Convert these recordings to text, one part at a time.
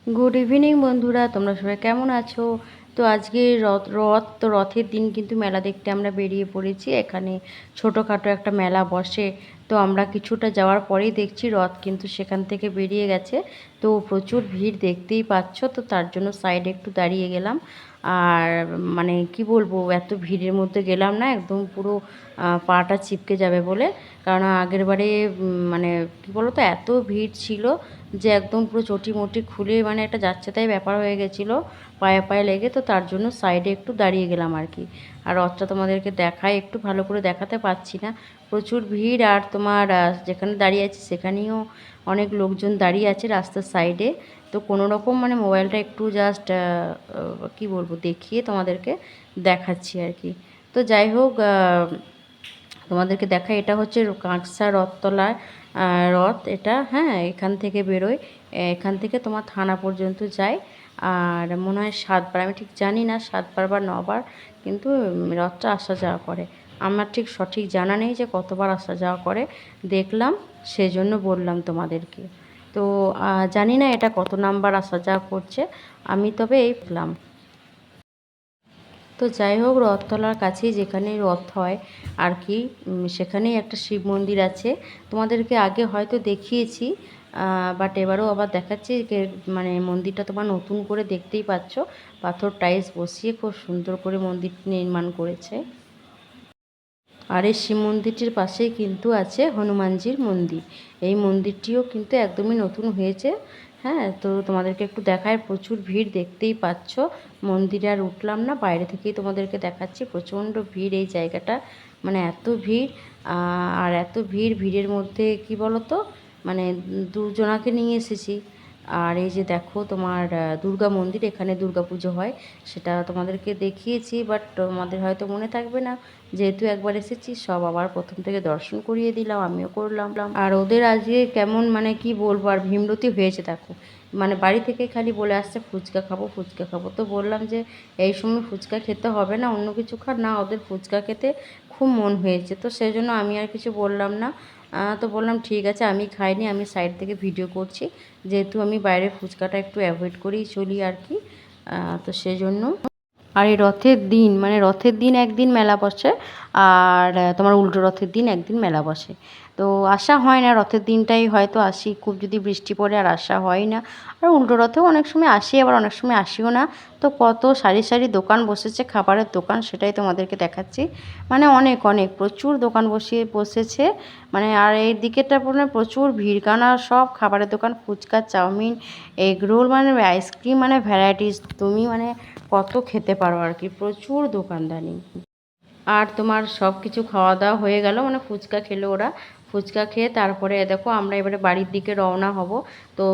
Good evening বন্ধুরা, তোমরা সবাই কেমন আছো? তো আজকে রথের দিন কিন্তু মেলা দেখতে আমরা বেরিয়ে পড়েছি। এখানে ছোটোখাটো একটা মেলা বসে। তো আমরা কিছুটা যাওয়ার পরেই দেখছি রথ কিন্তু সেখান থেকে বেরিয়ে গেছে। তো প্রচুর ভিড় দেখতেই পাচ্ছ। তো তার জন্য সাইডে একটু দাঁড়িয়ে গেলাম। আর মানে কি বলবো, এত ভিড়ের মধ্যে গেলাম না, একদম পুরো পাটা ছিপকে যাবে বলে। কারণ আগের বারে মানে কী বলো তো, এত ভিড় ছিল যে একদম পুরো চটি মটি খুলে মানে একটা যাচ্ছে তাই ব্যাপার হয়ে গেছিলো, পায়ে পায়ে লেগে। তো তার জন্য সাইডে একটু দাঁড়িয়ে গেলাম আর কি। আর রথটা তোমাদেরকে দেখায়, একটু ভালো করে দেখাতে পারছি না, প্রচুর ভিড়। আর তোমার যেখানে দাঁড়িয়ে আছি সেখানেও অনেক লোকজন দাঁড়িয়ে আছে রাস্তার সাইডে। তো কোনো রকম মানে মোবাইলটা একটু জাস্ট কি বলবো দেখিয়ে তোমাদেরকে দেখাচ্ছি আর কি। তো যাই হোক, তোমাদেরকে দেখাই, এটা হচ্ছে কাঁকসা রথতলার রথ এটা। হ্যাঁ, এখান থেকে বেরোয়, এখান থেকে তোমার থানা পর্যন্ত যায়। আর মনে হয় 7বার, আমি ঠিক জানি না 7বার বা 9বার কিন্তু রথটা আসা যাওয়া করে। আমার ঠিক সঠিক জানা নেই যে কতবার আসা যাওয়া করে, দেখলাম সেজন্য বললাম তোমাদেরকে। তো জানি না এটা কত নাম্বার আসা যাওয়া করছে, আমি তবে এই পেলাম। তো যাই হোক, রথতলার কাছেই যেখানে রথ হয় আর কি, সেখানেই একটা শিব মন্দির আছে। তোমাদেরকে আগে হয়তো দেখিয়েছি, বাট এবারও আবার দেখাচ্ছি। মানে মন্দিরটা তোমার নতুন করে দেখতেই পাচ্ছ, পাথর টাইলস বসিয়ে খুব সুন্দর করে মন্দিরটি নির্মাণ করেছে। আর এই শিব মন্দিরটির পাশেই কিন্তু আছে হনুমানজির মন্দির। এই মন্দিরটিও কিন্তু একদমই নতুন হয়েছে। হ্যাঁ, তো তোমাদেরকে একটু দেখায়, প্রচুর ভিড় দেখতেই পাচ্ছ। মন্দিরে আর উঠলাম না, বাইরে থেকেই তোমাদেরকে দেখাচ্ছি। প্রচণ্ড ভিড় এই জায়গাটা, মানে এত ভিড়। আর এত ভিড়ের মধ্যে কি বলো তো, মানে দুজনাকে নিয়ে এসেছি। আর এই যে দেখো তোমার দুর্গা মন্দির, এখানে দুর্গা পুজো হয়, সেটা তোমাদেরকে দেখিয়েছি, বাট তোমাদের হয়তো মনে থাকবে না। যেহেতু একবার এসেছি, সব আবার প্রথম থেকে দর্শন করিয়ে দিলাম, আমিও করলাম। আর ওদের আজকে কেমন মানে কি বলবো, আর ভীমরতি হয়েছে দেখো। মানে বাড়ি থেকে খালি বলে আসছে ফুচকা খাবো ফুচকা খাবো। তো বললাম যে এই সময় ফুচকা খেতে হবে না, অন্য কিছু খা না। ওদের ফুচকা খেতে খুব মন হয়েছে, তো সেই জন্য আমি আর কিছু বললাম না। তো বললাম ঠিক আছে, আমি খাইনি, আমি সাইড থেকে ভিডিও করছি, যেহেতু আমি বাইরে ফুচকাটা একটু অ্যাভয়েড করেই চলি আর কি। তো সেই জন্য। আর এই রথের দিন, মানে রথের দিন একদিন মেলা বসে, আর তোমার উল্টো রথের দিন একদিন মেলা বসে। তো আসা হয় না, রথের দিনটাই হয়তো আসি, খুব যদি বৃষ্টি পড়ে আর আসা হয় না। আর উল্টো রথেও অনেক সময় আসি, আবার অনেক সময় আসিও না। তো কত সারি সারি দোকান বসেছে, খাবারের দোকান, সেটাই তোমাদেরকে দেখাচ্ছি। মানে অনেক অনেক প্রচুর দোকান বসেছে। মানে আর এই দিকেটা মানে প্রচুর ভিড়, কারণ আর সব খাবারের দোকান, ফুচকা, চাউমিন, এগ রোল, মানে আইসক্রিম, মানে ভ্যারাইটিস তুমি মানে কত খেতে পারো আর কি, প্রচুর দোকানদানি। আর তোমার সব কিছু খাওয়া দাওয়া হয়ে গেল, মানে ফুচকা খেলো ওরা। ফুচকা খেয়ে তারপরে দেখো আমরা এবারে বাড়ির দিকে রওনা হব। তো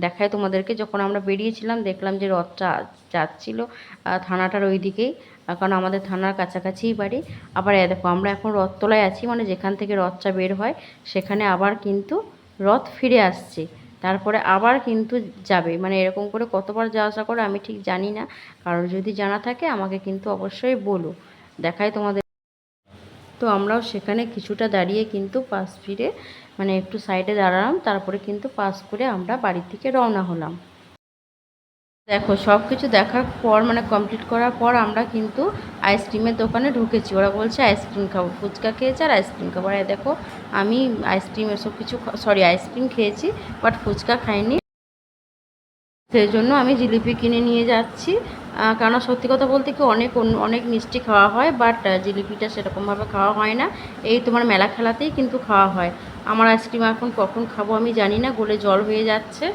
দেখায় তোমাদেরকে, যখন আমরা বেরিয়েছিলাম দেখলাম যে রথটা যাচ্ছিল থানাটার ওই দিকেই, কারণ আমাদের থানার কাছাকাছিই বাড়ি। আবার দেখো আমরা এখন রথতলায় আছি, মানে যেখান থেকে রথটা বের হয় সেখানে আবার কিন্তু রথ ফিরে আসছে, তারপরে আবার কিন্তু যাবে। মানে এরকম করে কতবার যাওয়া আসা করে আমি ঠিক জানি না, কারণ যদি জানা থাকে আমাকে কিন্তু অবশ্যই বলো, দেখাই তোমাদের। তো আমরাও সেখানে কিছুটা দাঁড়িয়ে কিন্তু পাশ ফিরে, মানে একটু সাইডে দাঁড়ালাম, তারপরে কিন্তু পাস করে আমরা বাড়ির দিকে রওনা হলাম। দেখো সব কিছু দেখার পর, মানে কমপ্লিট করার পর আমরা কিন্তু আইসক্রিমের দোকানে ঢুকেছি। ওরা বলছে আইসক্রিম খাবো, ফুচকা খেয়েছে আর আইসক্রিম খাবো। আর দেখো আমি আইসক্রিম এসব কিছু আইসক্রিম খেয়েছি, বাট ফুচকা খাইনি। সেই জন্য আমি জিলিপি কিনে নিয়ে যাচ্ছি। কেননা সত্যি কথা বলতে কি, অনেক মিষ্টি খাওয়া হয়, বাট জিলিপিটা সেরকমভাবে খাওয়া হয় না। এই তোমার মেলা খেলাতেই কিন্তু খাওয়া হয়। আমার আইসক্রিম এখন কখন খাবো আমি জানি না, গলে জল হয়ে যাচ্ছে।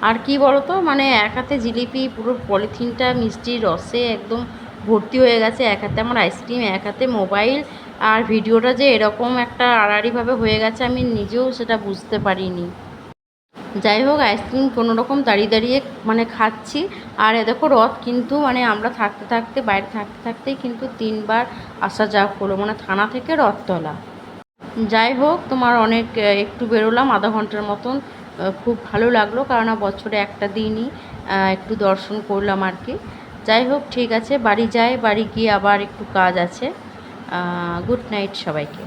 আর কি বলতো, মানে এক হাতে জিলিপি, পুরো পলিথিনটা মিষ্টির রসে একদম ভর্তি হয়ে গেছে, এক হাতে আমার আইসক্রিম, এক হাতে মোবাইল। আর ভিডিওটা যে এরকম একটা আড়াআড়িভাবে হয়ে গেছে আমি নিজেও সেটা বুঝতে পারিনি। যাই হোক, আইসক্রিম কোনো রকম দাঁড়িয়ে দাঁড়িয়ে মানে খাচ্ছি। আর দেখো রথ কিন্তু মানে আমরা থাকতে থাকতে, বাইরে থাকতে থাকতেই কিন্তু 3বার আসা যাওয়া হলো, মানে থানা থেকে রথতলা। যাই হোক, তোমার অনেক একটু বেরোলাম, আধা ঘন্টার মতন। খুব ভালো লাগলো, কারণ বছরে একটা দিনই একটু দর্শন করলাম আর কি। যাই হোক, ঠিক আছে, বাড়ি যাই, বাড়ি গিয়ে আবার একটু কাজ আছে। গুড নাইট সবাইকে।